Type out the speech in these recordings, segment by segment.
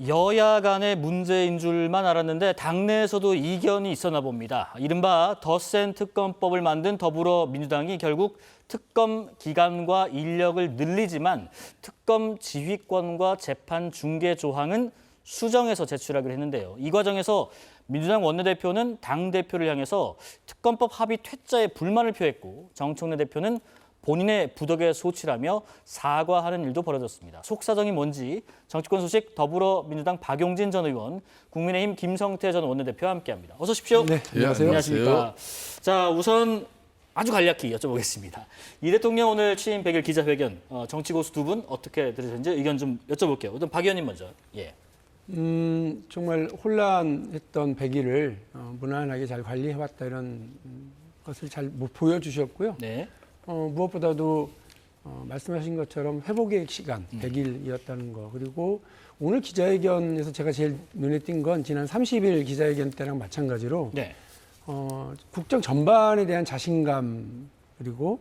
여야 간의 문제인 줄만 알았는데 당내에서도 이견이 있었나 봅니다. 이른바 덧센 특검법을 만든 더불어민주당이 결국 특검 기간과 인력을 늘리지만 특검 지휘권과 재판 중개 조항은 수정해서 제출하기로 했는데요. 이 과정에서 민주당 원내대표는 당대표를 향해서 특검법 합의 퇴짜에 불만을 표했고 정청래 대표는 본인의 부덕에 소치라며 사과하는 일도 벌어졌습니다. 속사정이 뭔지 정치권 소식 더불어민주당 박용진 전 의원, 국민의힘 김성태 전 원내대표와 함께합니다. 어서 오십시오. 네, 안녕하세요. 안녕하십니까. 자, 우선 아주 간략히 여쭤보겠습니다. 이 대통령 오늘 취임 100일 기자회견, 정치 고수 두 분 어떻게 들으셨는지 의견 좀 여쭤볼게요. 우선 박 의원님 먼저. 예. 정말 혼란했던 100일을 무난하게 잘 관리해왔다 이런 것을 잘 보여주셨고요. 네. 무엇보다도 말씀하신 것처럼 회복의 시간 100일이었다는 거, 그리고 오늘 기자회견에서 제가 제일 눈에 띈 건 지난 30일 기자회견 때랑 마찬가지로 네. 국정 전반에 대한 자신감, 그리고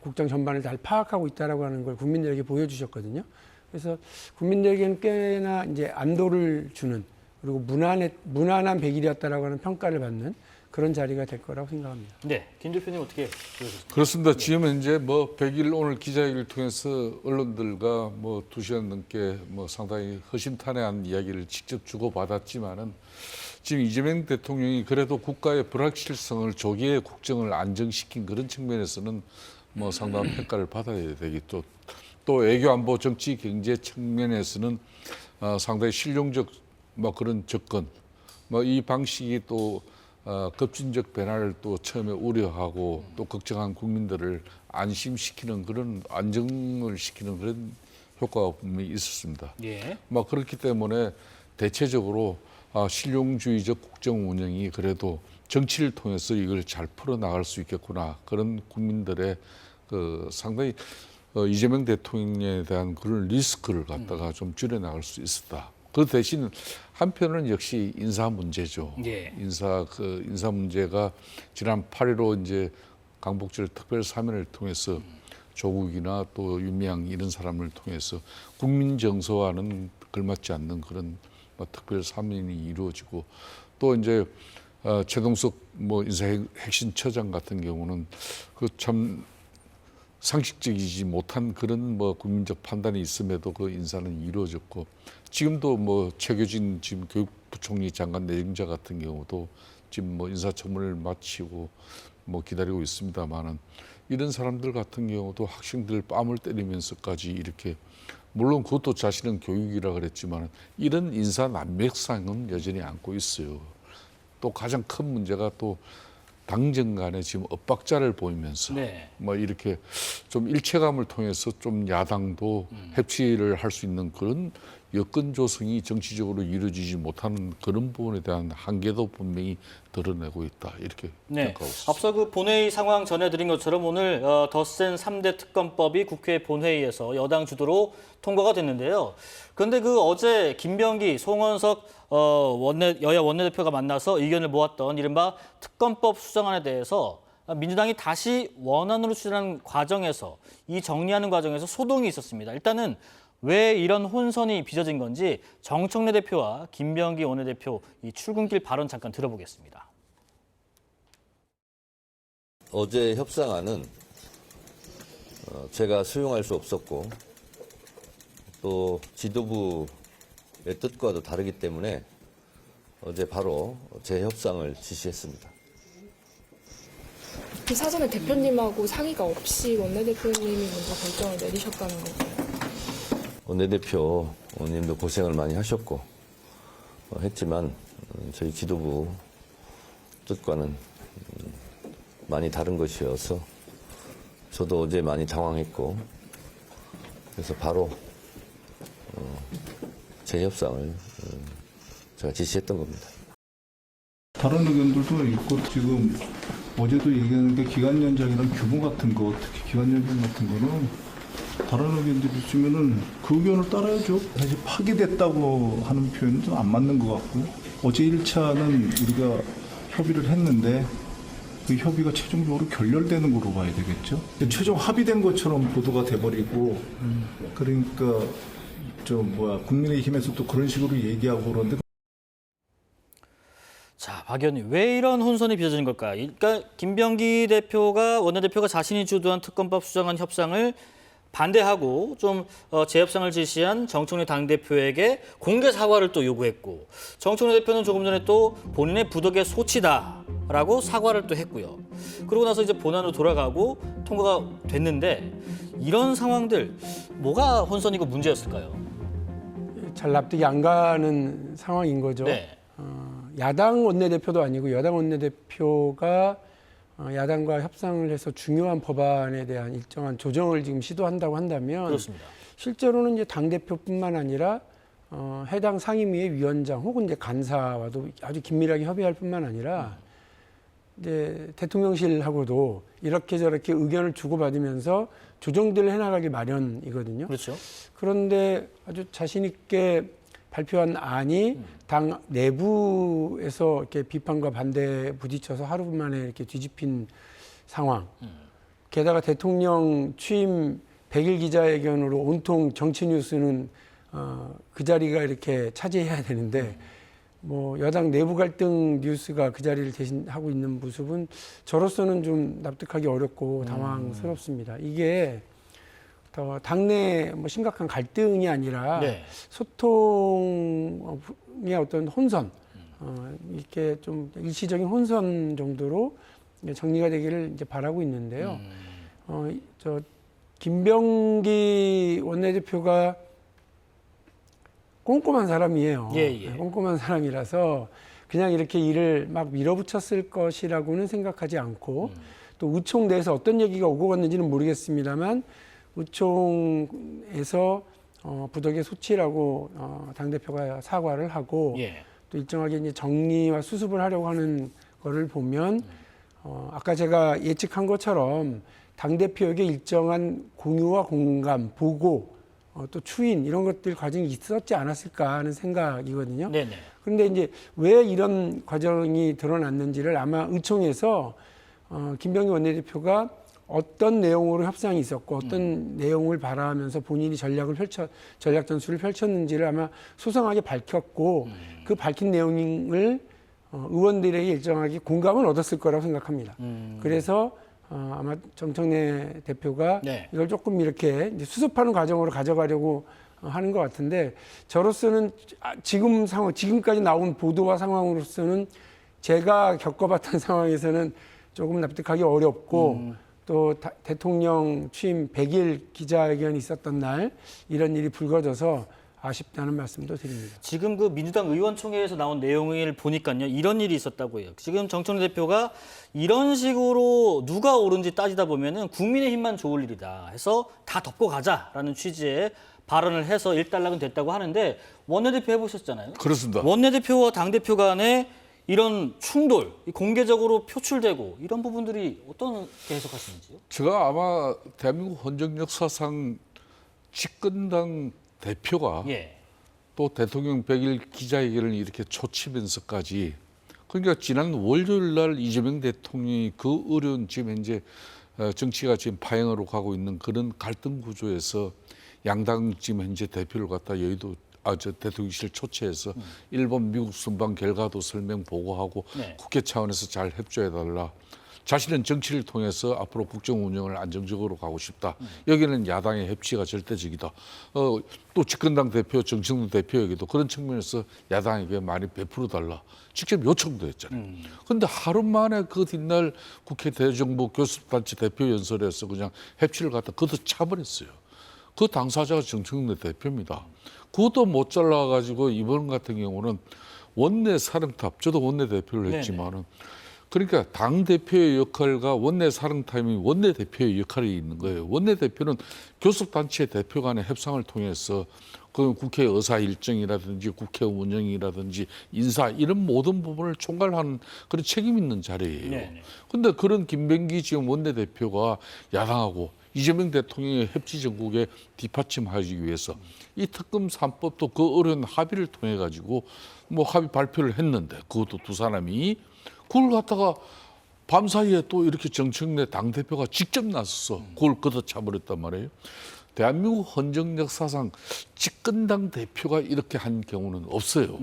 국정 전반을 잘 파악하고 있다라고 하는 걸 국민들에게 보여주셨거든요. 그래서 국민들에게는 꽤나 이제 안도를 주는, 그리고 무난한 100일이었다라고 하는 평가를 받는 그런 자리가 될 거라고 생각합니다. 네, 김 대표님 어떻게 보셨습니까? 그렇습니다. 지금 현재 100일 오늘 기자회견을 통해서 언론들과 2시간 넘게 상당히 허심탄회한 이야기를 직접 주고받았지만은 지금 이재명 대통령이 그래도 국가의 불확실성을 조기에 국정을 안정시킨 그런 측면에서는 상당한 평가를 받아야 되겠죠. 또 외교 안보 정치 경제 측면에서는 상당히 실용적 그런 접근, 이 방식이 또 급진적 변화를 또 처음에 우려하고 또 걱정한 국민들을 안심시키는 그런 안정을 시키는 그런 효과가 분명히 있었습니다. 예. 그렇기 때문에 대체적으로 실용주의적 국정 운영이 그래도 정치를 통해서 이걸 잘 풀어나갈 수 있겠구나, 그런 국민들의 상당히 이재명 대통령에 대한 그런 리스크를 갖다가 좀 줄여나갈 수 있었다. 그 대신 한편은 역시 인사 문제죠. 예. 인사 문제가 지난 8.15 이제 강복절 특별 사면을 통해서 조국이나 또 윤미향 이런 사람을 통해서 국민 정서와는 걸맞지 않는 그런 특별 사면이 이루어지고, 또 이제 최동석 인사 핵심처장 같은 경우는 그 참 상식적이지 못한 그런 국민적 판단이 있음에도 그 인사는 이루어졌고, 지금도 최교진 지금 교육부총리 장관 내정자 같은 경우도 지금 인사청문회를 마치고 기다리고 있습니다만은, 이런 사람들 같은 경우도 학생들 뺨을 때리면서까지 이렇게, 물론 그것도 자신은 교육이라 그랬지만 이런 인사 난맥상은 여전히 안고 있어요. 또 가장 큰 문제가 또 당정 간에 지금 엇박자를 보이면서 네. 이렇게 좀 일체감을 통해서 좀 야당도 협치를 할 수 있는 그런 여건 조성이 정치적으로 이루어지지 못하는 그런 부분에 대한 한계도 분명히 드러내고 있다, 이렇게 네. 평가하고 있습니다. 앞서 그 본회의 상황 전해드린 것처럼 오늘 덧센 3대 특검법이 국회 본회의에서 여당 주도로 통과가 됐는데요. 그런데 어제 김병기, 송원석 여야 원내대표가 만나서 의견을 모았던 이른바 특검법 수정안에 대해서 민주당이 다시 원안으로 추진하는 과정에서, 이 정리하는 과정에서 소동이 있었습니다. 일단은 왜 이런 혼선이 빚어진 건지 정청래 대표와 김병기 원내대표 이 출근길 발언 잠깐 들어보겠습니다. 어제 협상안은 제가 수용할 수 없었고, 또 지도부의 뜻과도 다르기 때문에 어제 바로 재협상을 지시했습니다. 그 사전에 대표님하고 상의가 없이 원내대표님이 먼저 결정을 내리셨다는 건가요? 원내대표님도 고생을 많이 하셨고 했지만 저희 지도부 뜻과는 많이 다른 것이어서 저도 어제 많이 당황했고, 그래서 바로 재협상을 제가 지시했던 겁니다. 다른 의견들도 있고, 지금 어제도 얘기했는데 기간 연장이랑 규모 같은 거, 특히 기간 연장 같은 거는 다른 의견들이 있으면은 그 의견을 따라야죠. 사실 파기됐다고 하는 표현은 좀 안 맞는 것 같고요. 어제 1차는 우리가 협의를 했는데 그 협의가 최종적으로 결렬되는 거로 봐야 되겠죠. 최종 합의된 것처럼 보도가 돼버리고, 그러니까 국민의힘에서 또 그런 식으로 얘기하고 그러는데 자, 박 의원님, 왜 이런 혼선이 빚어지는 걸까요? 그러니까 김병기 원내대표가 자신이 주도한 특검법 수정안 협상을 반대하고 좀 재협상을 지시한 정청래 당대표에게 공개 사과를 또 요구했고, 정청래 대표는 조금 전에 또 본인의 부덕의 소치다라고 사과를 또 했고요. 그러고 나서 이제 본안으로 돌아가고 통과가 됐는데, 이런 상황들 뭐가 혼선이고 문제였을까요? 잘 납득이 안 가는 상황인 거죠. 네. 야당 원내대표도 아니고 여당 원내대표가 야당과 협상을 해서 중요한 법안에 대한 일정한 조정을 지금 시도한다고 한다면 그렇습니다. 실제로는 이제 당대표뿐만 아니라 해당 상임위의 위원장 혹은 이제 간사와도 아주 긴밀하게 협의할 뿐만 아니라 이제 대통령실하고도 이렇게 저렇게 의견을 주고받으면서 조정들을 해나가기 마련이거든요. 그렇죠. 그런데 아주 자신 있게 발표한 안이 당 내부에서 이렇게 비판과 반대에 부딪혀서 하루 만에 이렇게 뒤집힌 상황. 게다가 대통령 취임 100일 기자회견으로 온통 정치 뉴스는 그 자리가 이렇게 차지해야 되는데 뭐 여당 내부 갈등 뉴스가 그 자리를 대신하고 있는 모습은 저로서는 좀 납득하기 어렵고 당황스럽습니다. 이게 더 당내 뭐 심각한 갈등이 아니라 네. 소통의 어떤 혼선, 이렇게 좀 일시적인 혼선 정도로 정리가 되기를 이제 바라고 있는데요. 김병기 원내대표가 꼼꼼한 사람이에요. 예. 꼼꼼한 사람이라서 그냥 이렇게 일을 막 밀어붙였을 것이라고는 생각하지 않고 또 의총 내에서 어떤 얘기가 오고 갔는지는 모르겠습니다만 의총에서 부덕의 소치라고 당대표가 사과를 하고 예. 또 일정하게 이제 정리와 수습을 하려고 하는 거를 보면 아까 제가 예측한 것처럼 당대표에게 일정한 공유와 공감, 보고 또 추인 이런 것들 과정이 있었지 않았을까 하는 생각이거든요. 네네. 그런데 이제 왜 이런 과정이 드러났는지를 아마 의총에서 김병기 원내대표가 어떤 내용으로 협상이 있었고 어떤 내용을 바라하면서 본인이 전략 전술을 펼쳤는지를 아마 소상하게 밝혔고 그 밝힌 내용을 의원들에게 일정하게 공감을 얻었을 거라고 생각합니다. 그래서 아마 정청래 대표가 네. 이걸 조금 이렇게 이제 수습하는 과정으로 가져가려고 하는 것 같은데 저로서는 지금까지 나온 보도와 상황으로서는 제가 겪어봤던 상황에서는 조금 납득하기 어렵고 또 대통령 취임 100일 기자회견이 있었던 날 이런 일이 불거져서 아쉽다는 말씀도 드립니다. 지금 그 민주당 의원총회에서 나온 내용을 보니까요, 이런 일이 있었다고 해요. 지금 정청래 대표가 이런 식으로 누가 옳은지 따지다 보면은 국민의힘만 좋을 일이다 해서 다 덮고 가자라는 취지의 발언을 해서 일단락은 됐다고 하는데 원내대표 해보셨잖아요. 그렇습니다. 원내대표와 당대표 간에 이런 충돌, 공개적으로 표출되고 이런 부분들이 어떻게 해석하시는지요? 제가 아마 대한민국 헌정 역사상 집권당 대표가 예. 또 대통령 100일 기자회견을 이렇게 초치면서까지 그러니까 지난 월요일 날 이재명 대통령이 그 어려운 지금 현재 정치가 지금 파행으로 가고 있는 그런 갈등 구조에서 양당 지금 현재 대표를 갖다 여의도 저 대통령실 초치해서 일본 미국 순방 결과도 설명 보고하고 네. 국회 차원에서 잘 협조해달라. 자신은 정치를 통해서 앞으로 국정 운영을 안정적으로 가고 싶다. 여기는 야당의 협치가 절대적이다. 또 집권당 대표 정청래 대표에게도 그런 측면에서 야당에게 많이 베풀어달라. 직접 요청도 했잖아요. 그런데 하루 만에 그 뒷날 국회 대정부 교섭단체 대표 연설에서 그냥 협치를 갖다 걷어차버렸어요. 그 당사자가 정청래 대표입니다. 그것도 못 잘라가지고 이번 같은 경우는 원내 사령탑, 저도 원내 대표를 했지만은 그러니까 당 대표의 역할과 원내 사령탑이 원내 대표의 역할이 있는 거예요. 원내 대표는 교섭단체 대표 간의 협상을 통해서 그 국회 의사 일정이라든지 국회 운영이라든지 인사 이런 모든 부분을 총괄하는 그런 책임 있는 자리예요. 그런데 그런 김병기 지금 원내 대표가 야당하고 이재명 대통령의 협치 정국에 뒷받침하기 위해서 이 특검 3법도 그 어려운 합의를 통해 가지고 뭐 합의 발표를 했는데 그것도 두 사람이 그걸 갖다가 밤사이에 또 이렇게 정청래 당대표가 직접 나서서 그걸 걷어차버렸단 말이에요. 대한민국 헌정 역사상 집권당 대표가 이렇게 한 경우는 없어요.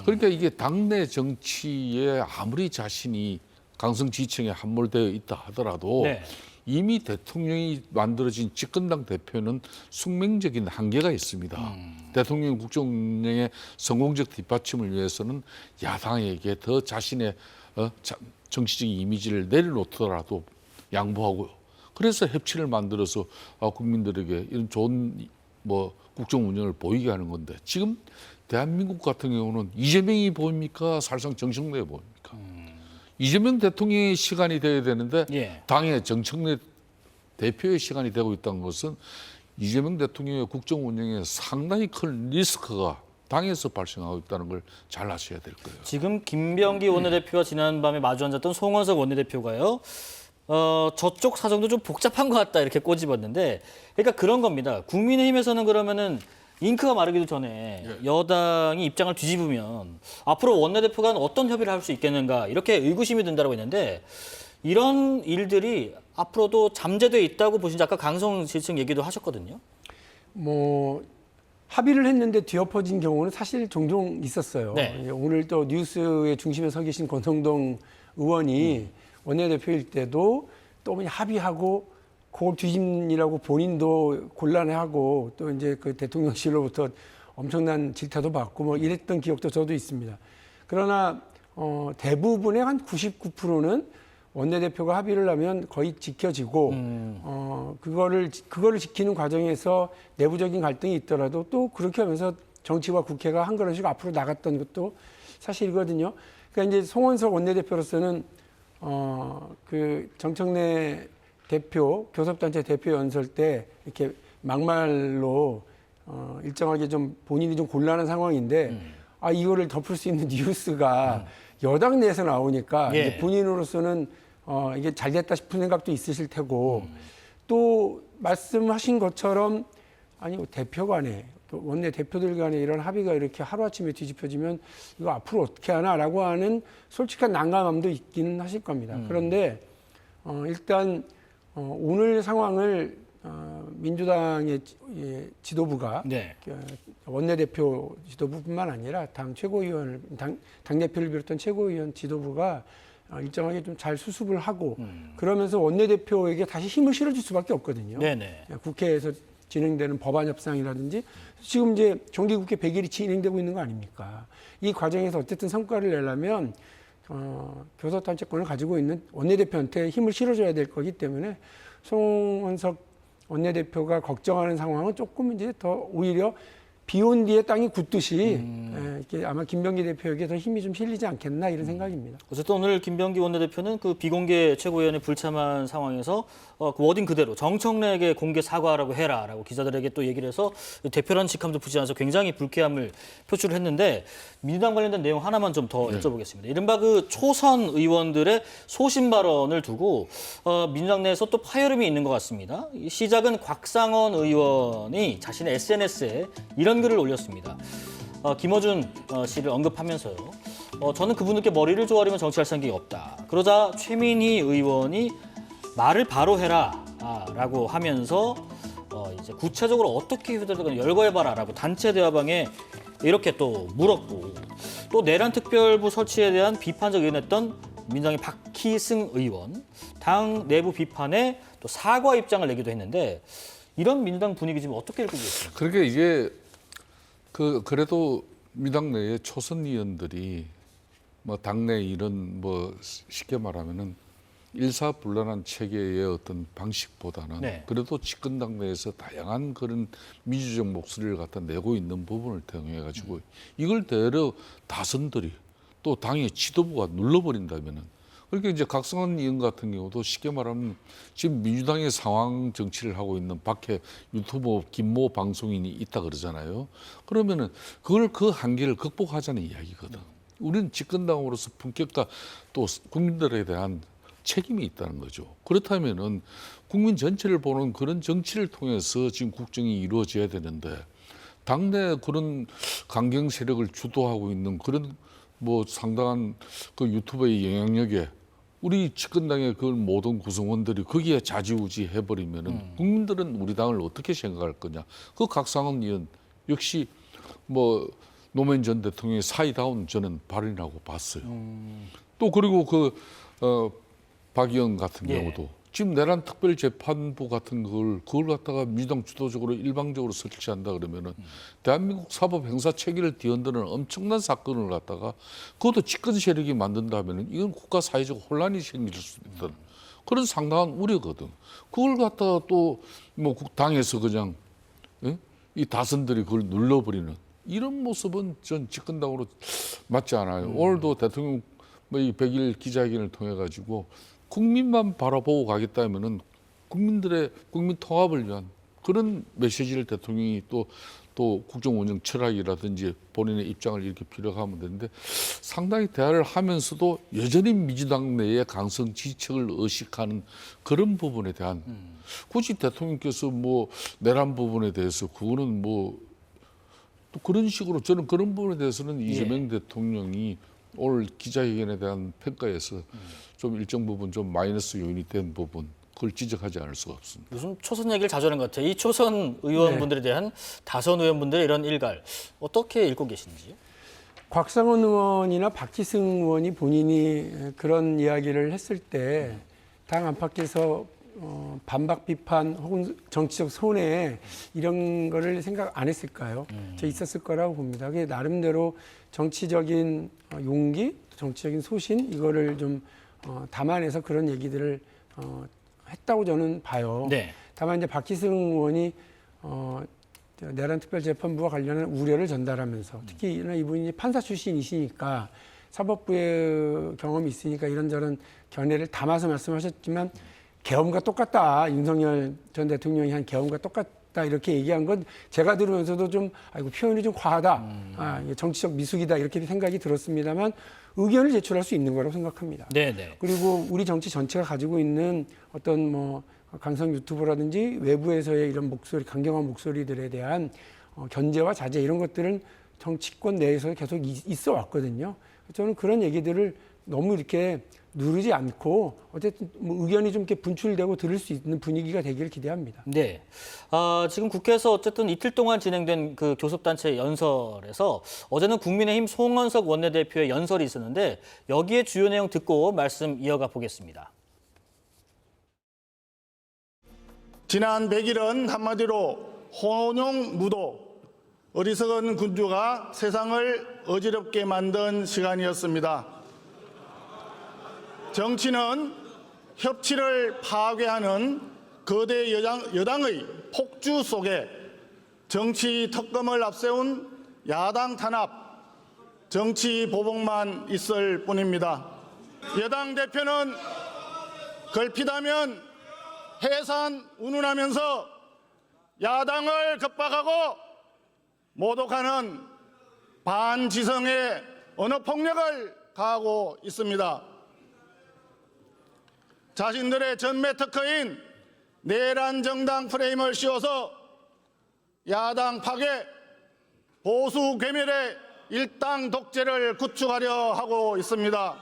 그러니까 이게 당내 정치에 아무리 자신이 강성 지지층에 함몰되어 있다 하더라도 네. 이미 대통령이 만들어진 집권당 대표는 숙명적인 한계가 있습니다. 대통령 국정 운영의 성공적 뒷받침을 위해서는 야당에게 더 자신의 정치적인 이미지를 내려놓더라도 양보하고 그래서 협치를 만들어서 국민들에게 이런 좋은 국정 운영을 보이게 하는 건데 지금 대한민국 같은 경우는 이재명이 보입니까? 사실상 정청래 보입니까? 이재명 대통령의 시간이 돼야 되는데 예. 당의 정청래 대표의 시간이 되고 있다는 것은 이재명 대통령의 국정 운영에 상당히 큰 리스크가 당에서 발생하고 있다는 걸 잘 아셔야 될 거예요. 지금 김병기 원내대표와 지난밤에 마주 앉았던 송원석 원내대표가요. 저쪽 사정도 좀 복잡한 것 같다 이렇게 꼬집었는데 그러니까 그런 겁니다. 국민의힘에서는 그러면은 잉크가 마르기도 전에 여당이 입장을 뒤집으면 앞으로 원내대표가 어떤 협의를 할 수 있겠는가 이렇게 의구심이 든다고 했는데 이런 일들이 앞으로도 잠재돼 있다고 보신지 아까 강성 지지층 얘기도 하셨거든요. 뭐 합의를 했는데 뒤엎어진 경우는 사실 종종 있었어요. 네. 오늘 또 뉴스의 중심에 서 계신 권성동 의원이 원내대표일 때도 또 그냥 합의하고 그걸 뒤집느라고 본인도 곤란해하고 또 이제 그 대통령실로부터 엄청난 질타도 받고 뭐 이랬던 기억도 저도 있습니다. 그러나 대부분의 한 99%는 원내대표가 합의를 하면 거의 지켜지고 그거를 지키는 과정에서 내부적인 갈등이 있더라도 또 그렇게 하면서 정치와 국회가 한 걸음씩 앞으로 나갔던 것도 사실이거든요. 그러니까 이제 송원석 원내대표로서는 그 정청래 대표, 교섭단체 대표 연설 때 이렇게 막말로 일정하게 좀 본인이 좀 곤란한 상황인데 이거를 덮을 수 있는 뉴스가 여당 내에서 나오니까 예. 이제 본인으로서는 이게 잘 됐다 싶은 생각도 있으실 테고 또 말씀하신 것처럼 아니 대표 간에 또 원내 대표들 간에 이런 합의가 이렇게 하루아침에 뒤집혀지면 이거 앞으로 어떻게 하나라고 하는 솔직한 난감함도 있기는 하실 겁니다. 그런데 일단 오늘 상황을 민주당의 지도부가 네. 원내대표 지도부뿐만 아니라 당 최고위원을 당대표를 비롯한 최고위원 지도부가 일정하게 좀 잘 수습을 하고 그러면서 원내대표에게 다시 힘을 실어줄 수밖에 없거든요. 네네. 국회에서 진행되는 법안 협상이라든지 지금 이제 정기국회 100일이 진행되고 있는 거 아닙니까? 이 과정에서 어쨌든 성과를 내려면 교섭단체권을 가지고 있는 원내대표한테 힘을 실어줘야 될 거기 때문에 송원석 원내대표가 걱정하는 상황은 조금 이제 더 오히려 비온 뒤에 땅이 굳듯이 이렇게 아마 김병기 대표에게 더 힘이 좀 실리지 않겠나 이런 생각입니다. 어쨌든 오늘 김병기 원내대표는 그 비공개 최고위원회 불참한 상황에서 그 워딩 그대로 정청래에게 공개 사과하라고 해라라고 기자들에게 또 얘기를 해서 대표라는 직함도 붙지 않아서 굉장히 불쾌함을 표출을 했는데 민주당 관련된 내용 하나만 좀 더 여쭤보겠습니다. 이른바 그 초선 의원들의 소신 발언을 두고 민주당 내에서 또 파열음이 있는 것 같습니다. 시작은 곽상원 의원이 자신의 SNS에 이런 글을 올렸습니다. 김어준 씨를 언급하면서요. 저는 그분들께 머리를 조아리면 정치할 생각이 없다. 그러자 최민희 의원이 말을 바로 해라 라고 하면서 이제 구체적으로 어떻게 휴대전화 열거해봐라라고 단체 대화방에 이렇게 또 물었고 또 내란 특별부 설치에 대한 비판적 의견했던 민주당의 박희승 의원 당 내부 비판에 또 사과 입장을 내기도 했는데 이런 민주당 분위기 지금 어떻게 읽고 계십니까? 그러니까 이게 그래도 민주당 내에 초선 의원들이 당내 이런 쉽게 말하면은 일사불란한 체계의 어떤 방식보다는 네. 그래도 집권당 내에서 다양한 그런 민주적 목소리를 갖다 내고 있는 부분을 통해 가지고 이걸 대려 다선들이 또 당의 지도부가 눌러버린다면은 그러니까 이제 각성원 의원 같은 경우도 쉽게 말하면 지금 민주당의 상황 정치를 하고 있는 밖에 유튜브 김모 방송인이 있다 그러잖아요. 그러면은 그걸 그 한계를 극복하자는 이야기거든. 우리는 집권당으로서 품격과 또 국민들에 대한 책임이 있다는 거죠. 그렇다면은 국민 전체를 보는 그런 정치를 통해서 지금 국정이 이루어져야 되는데 당내 그런 강경 세력을 주도하고 있는 그런 상당한 그 유튜브의 영향력에 우리 집권당의 그 모든 구성원들이 거기에 좌지우지 해버리면은 국민들은 우리 당을 어떻게 생각할 거냐. 그 각상원 의원 역시 뭐 노무현 전 대통령의 사이다운 저는 발언이라고 봤어요. 또 그리고 박 의원 같은 예. 경우도 지금 내란 특별재판부 같은 그걸 갖다가 민주당 주도적으로 일방적으로 설치한다 그러면은 대한민국 사법 행사 체계를 뒤흔드는 엄청난 사건을 갖다가 그것도 집권 세력이 만든다면은 이건 국가 사회적 혼란이 생길 수 있던 그런 상당한 우려거든. 그걸 갖다가 또 뭐 당에서 그냥 이 다선들이 그걸 눌러버리는 이런 모습은 전 집권당으로 맞지 않아요. 오늘도 대통령 이 100일 기자회견을 통해 가지고 국민만 바라보고 가겠다면은 국민들의 국민 통합을 위한 그런 메시지를 대통령이 또 국정 운영 철학이라든지 본인의 입장을 이렇게 피력하면 되는데 상당히 대화를 하면서도 여전히 민주당 내의 강성 지척을 의식하는 그런 부분에 대한 굳이 대통령께서 뭐 내란 부분에 대해서 그거는 뭐 또 그런 식으로 저는 그런 부분에 대해서는 이재명 대통령이 오늘 기자회견에 대한 평가에서 좀 일정 부분 좀 마이너스 요인이 된 부분 그걸 지적하지 않을 수가 없습니다. 요즘 초선 얘기를 자주 하는 것 같아요. 이 초선 의원분들에 대한 다선 의원분들의 이런 일갈 어떻게 읽고 계신지요? 곽상원 의원이나 박지승 의원이 본인이 그런 이야기를 했을 때 당 안팎에서 반박 비판 혹은 정치적 손해 이런 거를 생각 안 했을까요? 저 있었을 거라고 봅니다. 그게 나름대로 정치적인 용기, 정치적인 소신 이거를 좀 담아내서 그런 얘기들을 했다고 저는 봐요. 네. 다만 이제 박지승 의원이 내란 특별재판부와 관련한 우려를 전달하면서 특히 이분이 판사 출신이시니까 사법부의 경험이 있으니까 이런저런 견해를 담아서 말씀하셨지만 계엄과 똑같다. 윤석열 전 대통령이 한 계엄과 똑같다. 이렇게 얘기한 건 제가 들으면서도 좀 아이고 표현이 좀 과하다. 이게 정치적 미숙이다. 이렇게 생각이 들었습니다만 의견을 제출할 수 있는 거라고 생각합니다. 네네. 그리고 우리 정치 전체가 가지고 있는 어떤 뭐 강성 유튜버라든지 외부에서의 이런 목소리, 강경한 목소리들에 대한 견제와 자제 이런 것들은 정치권 내에서 계속 있어 왔거든요. 저는 그런 얘기들을 너무 이렇게 누르지 않고 어쨌든 뭐 의견이 좀 이렇게 분출되고 들을 수 있는 분위기가 되기를 기대합니다. 네. 지금 국회에서 어쨌든 이틀 동안 진행된 그 교섭단체 연설에서 어제는 국민의힘 송원석 원내대표의 연설이 있었는데 여기에 주요 내용 듣고 말씀 이어가 보겠습니다. 지난 100일은 한마디로 혼용 무도, 어리석은 군주가 세상을 어지럽게 만든 시간이었습니다. 정치는 협치를 파괴하는 거대 여당의 폭주 속에 정치 특검을 앞세운 야당 탄압, 정치 보복만 있을 뿐입니다. 여당 대표는 걸핏하면 해산 운운하면서 야당을 겁박하고 모독하는 반지성의 언어폭력을 가하고 있습니다. 자신들의 전매 특허인 내란 정당 프레임을 씌워서 야당 파괴, 보수 괴멸의 일당 독재를 구축하려 하고 있습니다.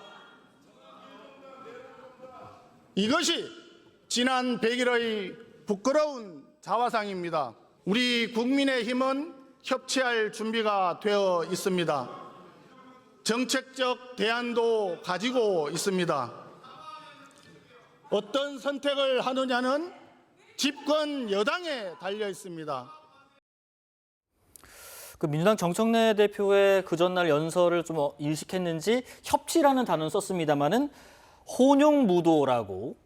이것이 지난 100일의 부끄러운 자화상입니다. 우리 국민의힘은 협치할 준비가 되어 있습니다. 정책적 대안도 가지고 있습니다. 어떤 선택을 하느냐는 집권 여당에 달려 있습니다. 그 민주당 정청래 대표의 그 전날 연설을 좀 일식했는지 협치라는 단어는 썼습니다마는 혼용무도라고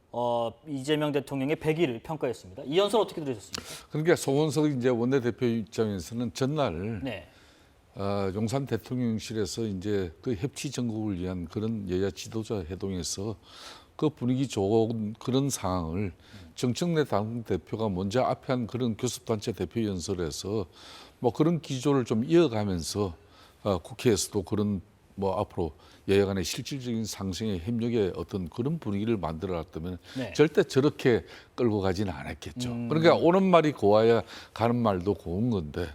이재명 대통령의 100일을 평가했습니다. 이 연설 어떻게 들으셨습니까? 그러니까 송원석 이제 원내대표 입장에서는 전날 네. 용산 대통령실에서 이제 그 협치 전국을 위한 그런 여야 지도자 회동에서 그 분위기 좋은 그런 상황을 정청래 당대표가 먼저 앞에 한 그런 교섭단체 대표 연설에서 뭐 그런 기조를 좀 이어가면서 국회에서도 그런 뭐 앞으로 여야 간의 실질적인 상생의 협력의 어떤 그런 분위기를 만들어놨다면 네. 절대 저렇게 끌고 가지는 않았겠죠. 그러니까 오는 말이 고와야 가는 말도 고운 건데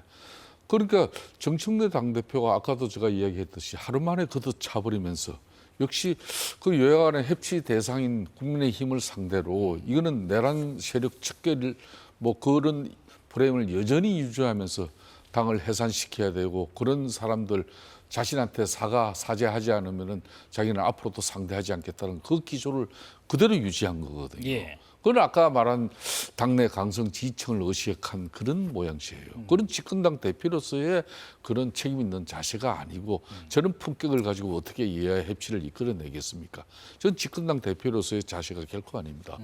그러니까 정청래 당대표가 아까도 제가 이야기했듯이 하루 만에 걷어차버리면서 역시 그 여야간의 협치 대상인 국민의힘을 상대로 이거는 내란 세력 척결을 뭐 그런 프레임을 여전히 유지하면서 당을 해산시켜야 되고 그런 사람들 자신한테 사죄하지 않으면은 자기는 앞으로도 상대하지 않겠다는 그 기조를 그대로 유지한 거거든요. 예. 그건 아까 말한 당내 강성 지지층을 의식한 그런 모양새예요. 그런 집권당 대표로서의 그런 책임 있는 자세가 아니고 저런 품격을 가지고 어떻게 여야 협치를 이끌어내겠습니까? 전 집권당 대표로서의 자세가 결코 아닙니다.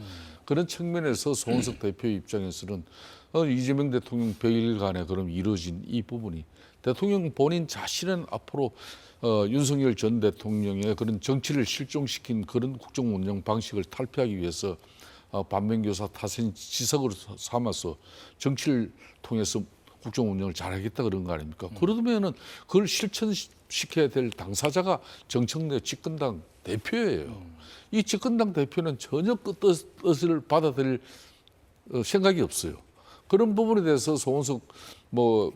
그런 측면에서 송원석 대표 입장에서는 이재명 대통령 배일 간에 그럼 이루어진 이 부분이 대통령 본인 자신은 앞으로 윤석열 전 대통령의 그런 정치를 실종시킨 그런 국정 운영 방식을 탈피하기 위해서 반면교사 타선 지석으로 삼아서 정치를 통해서 국정 운영을 잘하겠다 그런 거 아닙니까? 그러면은 그걸 실천시켜야 될 당사자가 정청래 집권당 대표예요. 이 집권당 대표는 전혀 그 뜻을 받아들일 생각이 없어요. 그런 부분에 대해서 송원석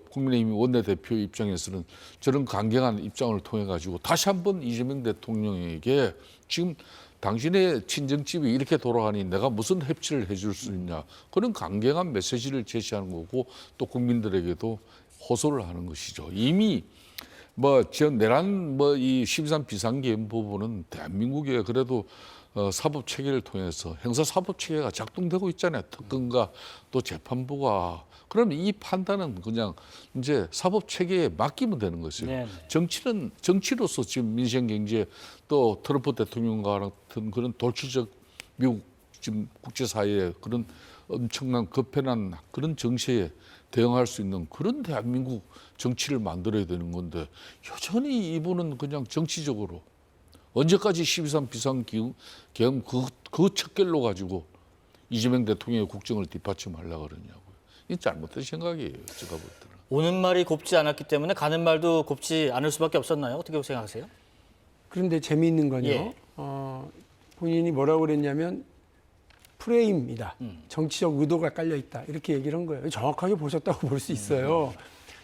국민의힘 원내대표 입장에서는 저런 강경한 입장을 통해 가지고 다시 한번 이재명 대통령에게 지금 당신의 친정집이 이렇게 돌아가니 내가 무슨 협치를 해줄 수 있냐 그런 강경한 메시지를 제시하는 거고 또 국민들에게도 호소를 하는 것이죠. 이미 내란 이 13 비상계엄 부분은 대한민국의 그래도 사법 체계를 통해서 형사 사법 체계가 작동되고 있잖아요. 특검과 또 재판부가. 그럼 이 판단은 그냥 이제 사법 체계에 맡기면 되는 것이에요. 네네. 정치는 정치로서 지금 민생 경제 또 트럼프 대통령과 같은 그런 돌출적 미국 지금 국제사회의 그런 엄청난 급변한 그런 정세에 대응할 수 있는 그런 대한민국 정치를 만들어야 되는 건데 여전히 이분은 그냥 정치적으로 언제까지 12.3 비상계엄 그 척결로 가지고 이재명 대통령의 국정을 뒷받침하려고 그러냐고요. 이 잘못된 생각이에요. 제가 볼 때는. 오는 말이 곱지 않았기 때문에 가는 말도 곱지 않을 수밖에 없었나요? 어떻게 생각하세요? 그런데 재미있는 건요. 예. 본인이 뭐라고 그랬냐면 프레임이다. 정치적 의도가 깔려 있다. 이렇게 얘기를 한 거예요. 정확하게 보셨다고 볼 수 있어요.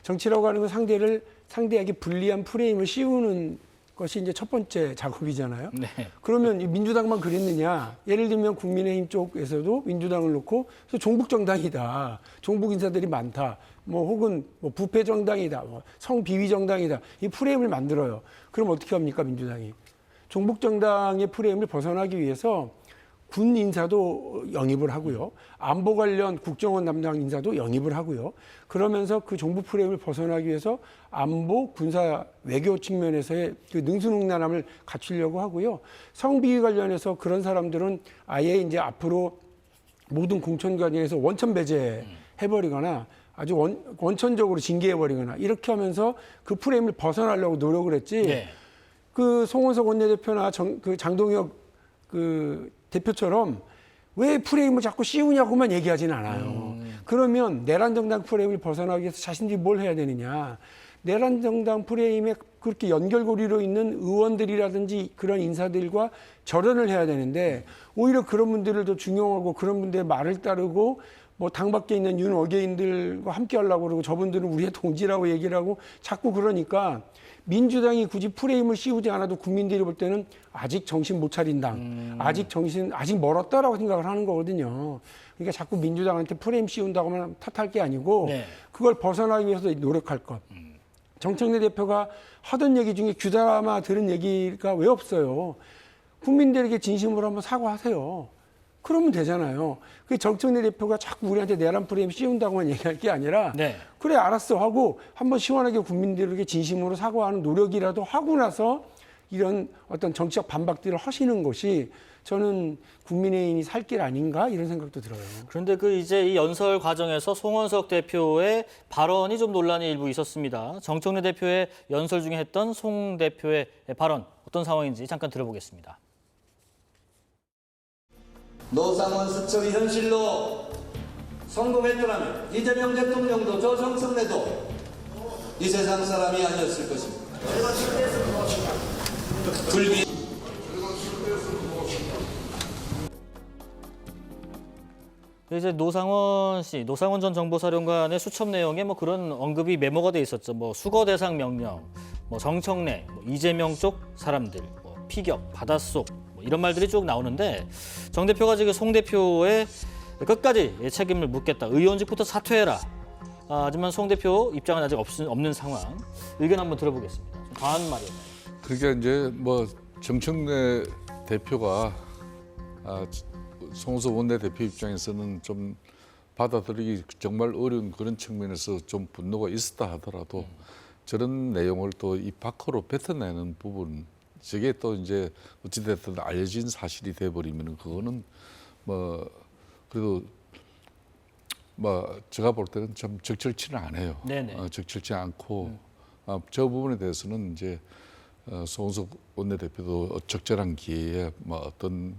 정치라고 하는 건 상대에게 불리한 프레임을 씌우는 것이 이제 첫 번째 작업이잖아요. 네. 그러면 이 민주당만 그랬느냐? 예를 들면 국민의힘 쪽에서도 민주당을 놓고 그래서 종북 정당이다, 종북 인사들이 많다, 혹은 부패 정당이다, 성비위 정당이다 이 프레임을 만들어요. 그럼 어떻게 합니까 민주당이? 종북 정당의 프레임을 벗어나기 위해서 군 인사도 영입을 하고요. 안보 관련 국정원 담당 인사도 영입을 하고요. 그러면서 그 종북 프레임을 벗어나기 위해서 안보, 군사, 외교 측면에서의 그 능수능란함을 갖추려고 하고요. 성비위 관련해서 그런 사람들은 아예 이제 앞으로 모든 공천관계에서 원천 배제해버리거나 아주 원천적으로 징계해버리거나 이렇게 하면서 그 프레임을 벗어나려고 노력을 했지. 네. 그 송원석 원내대표나 그 장동혁 대표처럼 왜 프레임을 자꾸 씌우냐고만 얘기하지는 않아요. 그러면 내란 정당 프레임을 벗어나기 위해서 자신들이 뭘 해야 되느냐. 내란 정당 프레임에 그렇게 연결고리로 있는 의원들이라든지 그런 인사들과 절연을 해야 되는데 오히려 그런 분들을 더 중용하고 그런 분들의 말을 따르고 당 밖에 있는 윤어게인들과 함께 하려고 그러고 저분들은 우리의 동지라고 얘기를 하고 자꾸 그러니까 민주당이 굳이 프레임을 씌우지 않아도 국민들이 볼 때는 아직 정신 못 차린 당, 아직 멀었다라고 생각을 하는 거거든요. 그러니까 자꾸 민주당한테 프레임 씌운다고만 탓할 게 아니고 네. 그걸 벗어나기 위해서 노력할 것. 정청래 대표가 하던 얘기 중에 귀담아 들은 얘기가 왜 없어요? 국민들에게 진심으로 한번 사과하세요. 그러면 되잖아요. 그 정청래 대표가 자꾸 우리한테 내란 프레임 씌운다고만 얘기할 게 아니라 네. 그래 알았어 하고 한번 시원하게 국민들에게 진심으로 사과하는 노력이라도 하고 나서 이런 어떤 정치적 반박들을 하시는 것이 저는 국민의힘이 살 길 아닌가 이런 생각도 들어요. 그런데 이제 이 연설 과정에서 송원석 대표의 발언이 좀 논란이 일부 있었습니다. 정청래 대표의 연설 중에 했던 송 대표의 발언 어떤 상황인지 잠깐 들어보겠습니다. 노상원 수첩이 현실로 성공했더라면 이재명 대통령도 저 정청래도 이 세상 사람이 아니었을 것입니다. 불비 이제 노상원 전 정보사령관의 수첩 내용에 그런 언급이 메모가 돼 있었죠. 수거 대상 명령, 정청래, 이재명 쪽 사람들, 피격, 바닷속 뭐 이런 말들이 쭉 나오는데 정 대표가 지금 송 대표의 끝까지 책임을 묻겠다. 의원직부터 사퇴해라. 하지만 송 대표 입장은 아직 없는 상황. 의견 한번 들어보겠습니다. 좀 과한 말이었나요? 그러니까 이제 뭐 정청래 대표가 송호석 원내대표 입장에서는 좀 받아들이기 정말 어려운 그런 측면에서 좀 분노가 있었다 하더라도 저런 내용을 또 이 밖으로 뱉어내는 부분, 저게 또 이제 어찌됐든 알려진 사실이 돼버리면 그거는 뭐 그래도 뭐 제가 볼 때는 좀 적절치는 않아요. 네네. 적절치 않고 저 부분에 대해서는 이제 송호석 원내대표도 적절한 기회에 뭐 어떤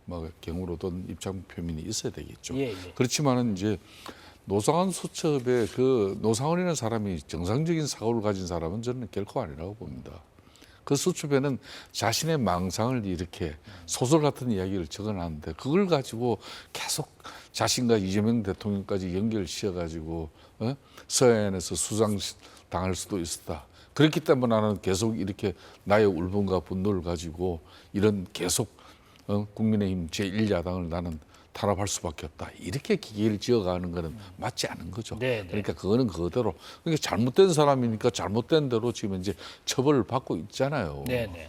뭐 경우로든 입장 표명이 있어야 되겠죠. 예. 그렇지만은 이제 노상원 수첩에 그 노상원이라는 사람이 정상적인 사고를 가진 사람은 저는 결코 아니라고 봅니다. 그 수첩에는 자신의 망상을 이렇게 소설 같은 이야기를 적어놨는데 그걸 가지고 계속 자신과 이재명 대통령까지 연결시켜가지고 서해안에서 수상 당할 수도 있었다. 그렇기 때문에 나는 계속 이렇게 나의 울분과 분노를 가지고 이런 계속 국민의힘 제1야당을 나는 탄압할 수밖에 없다. 이렇게 기계를 지어가는 거는 맞지 않은 거죠. 네. 그러니까 그거는 그대로. 그러니까 잘못된 사람이니까 잘못된 대로 지금 이제 처벌을 받고 있잖아요. 네네.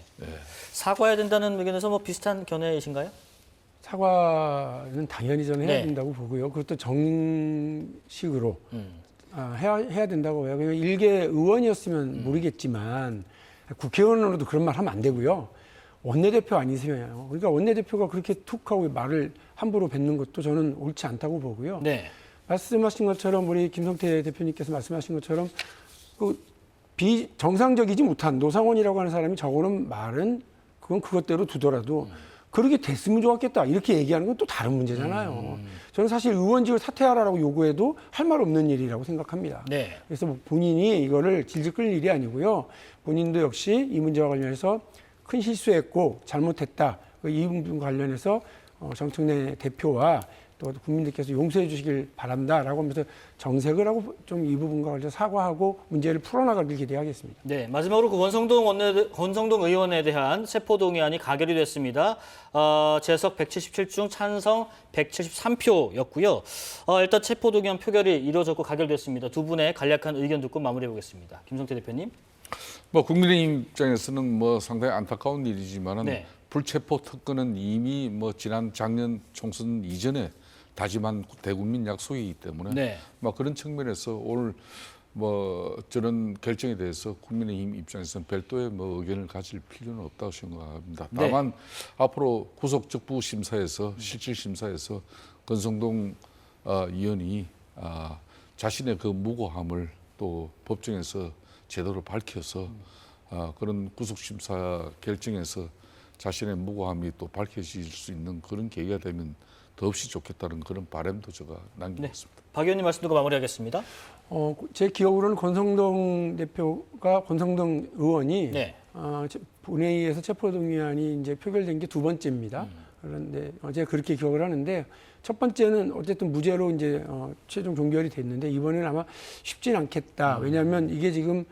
사과해야 된다는 의견에서 뭐 비슷한 견해이신가요? 사과는 당연히 저는 해야 네. 된다고 보고요. 그것도 정식으로 해야 된다고 해요. 그냥 일개 의원이었으면 모르겠지만 국회의원으로도 그런 말 하면 안 되고요. 원내대표 아니세요. 그러니까 원내대표가 그렇게 툭 하고 말을 함부로 뱉는 것도 저는 옳지 않다고 보고요. 네. 말씀하신 것처럼 우리 김성태 대표님께서 말씀하신 것처럼 그 비정상적이지 못한 노상원이라고 하는 사람이 적어놓은 말은 그건 그것대로 두더라도 그렇게 됐으면 좋았겠다 이렇게 얘기하는 건 또 다른 문제잖아요. 저는 사실 의원직을 사퇴하라고 요구해도 할 말 없는 일이라고 생각합니다. 네. 그래서 뭐 본인이 이거를 질질 끌 일이 아니고요. 본인도 역시 이 문제와 관련해서 큰 실수했고 잘못했다. 이 부분 관련해서 정청래 대표와 또 국민들께서 용서해 주시길 바란다라고 하면서 정색을 하고 좀 이 부분과 관련해서 사과하고 문제를 풀어나가길 기대하겠습니다. 네, 마지막으로 그 권성동 의원에 대한 체포동의안이 가결이 됐습니다. 재석 177중 찬성 173표였고요. 일단 체포동의안 표결이 이루어졌고 가결됐습니다. 두 분의 간략한 의견 듣고 마무리해 보겠습니다. 김성태 대표님. 뭐 국민의힘 입장에서는 뭐 상당히 안타까운 일이지만은 네. 불체포 특권은 이미 뭐 지난 작년 총선 이전에 다짐한 대국민 약속이기 때문에 네. 뭐 그런 측면에서 오늘 뭐 저런 결정에 대해서 국민의힘 입장에서는 별도의 뭐 의견을 가질 필요는 없다고 생각합니다. 다만 앞으로 구속적부 심사에서 실질 심사에서 권성동 의원이 자신의 그 무고함을 또 법정에서 제대로 밝혀서 그런 구속심사 결정에서 자신의 무고함이 또 밝혀질 수 있는 그런 계기가 되면 더없이 좋겠다는 그런 바람도 제가 남기겠습니다. 박 의원님 말씀 듣고 마무리하겠습니다. 제 기억으로는 권성동 의원이 네. 본회의에서 체포동의안이 이제 표결된 게 두 번째입니다. 그런데 제가 그렇게 기억을 하는데 첫 번째는 어쨌든 무죄로 이제 최종 종결이 됐는데 이번에는 아마 쉽진 않겠다. 왜냐하면 이게 지금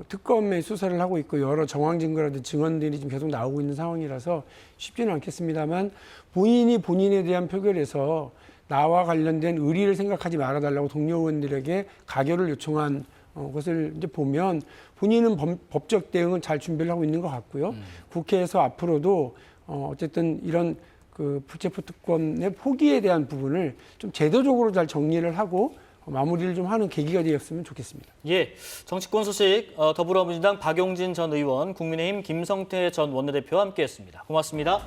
특검의 수사를 하고 있고 여러 정황 증거라든지 증언들이 지금 계속 나오고 있는 상황이라서 쉽지는 않겠습니다만 본인이 본인에 대한 표결에서 나와 관련된 의리를 생각하지 말아달라고 동료 의원들에게 가결을 요청한 것을 이제 보면 본인은 법적 대응은 잘 준비를 하고 있는 것 같고요. 국회에서 앞으로도 어쨌든 이런 그 불체포 특권의 포기에 대한 부분을 좀 제도적으로 잘 정리를 하고 마무리를 좀 하는 계기가 되었으면 좋겠습니다. 예, 정치권 소식 더불어민주당 박용진 전 의원, 국민의힘 김성태 전 원내대표와 함께했습니다. 고맙습니다.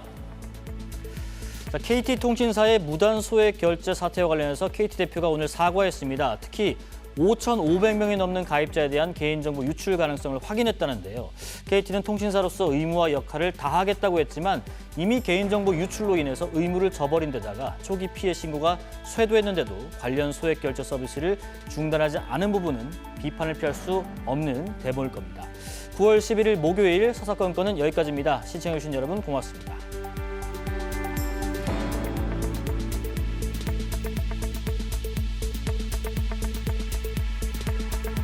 자, KT통신사의 무단 소액 결제 사태와 관련해서 KT 대표가 오늘 사과했습니다. 특히 5,500명이 넘는 가입자에 대한 개인정보 유출 가능성을 확인했다는데요. KT는 통신사로서 의무와 역할을 다하겠다고 했지만 이미 개인정보 유출로 인해서 의무를 저버린 데다가 초기 피해 신고가 쇄도했는데도 관련 소액 결제 서비스를 중단하지 않은 부분은 비판을 피할 수 없는 대목일 겁니다. 9월 11일 목요일 서사건건은 여기까지입니다. 시청해주신 여러분 고맙습니다.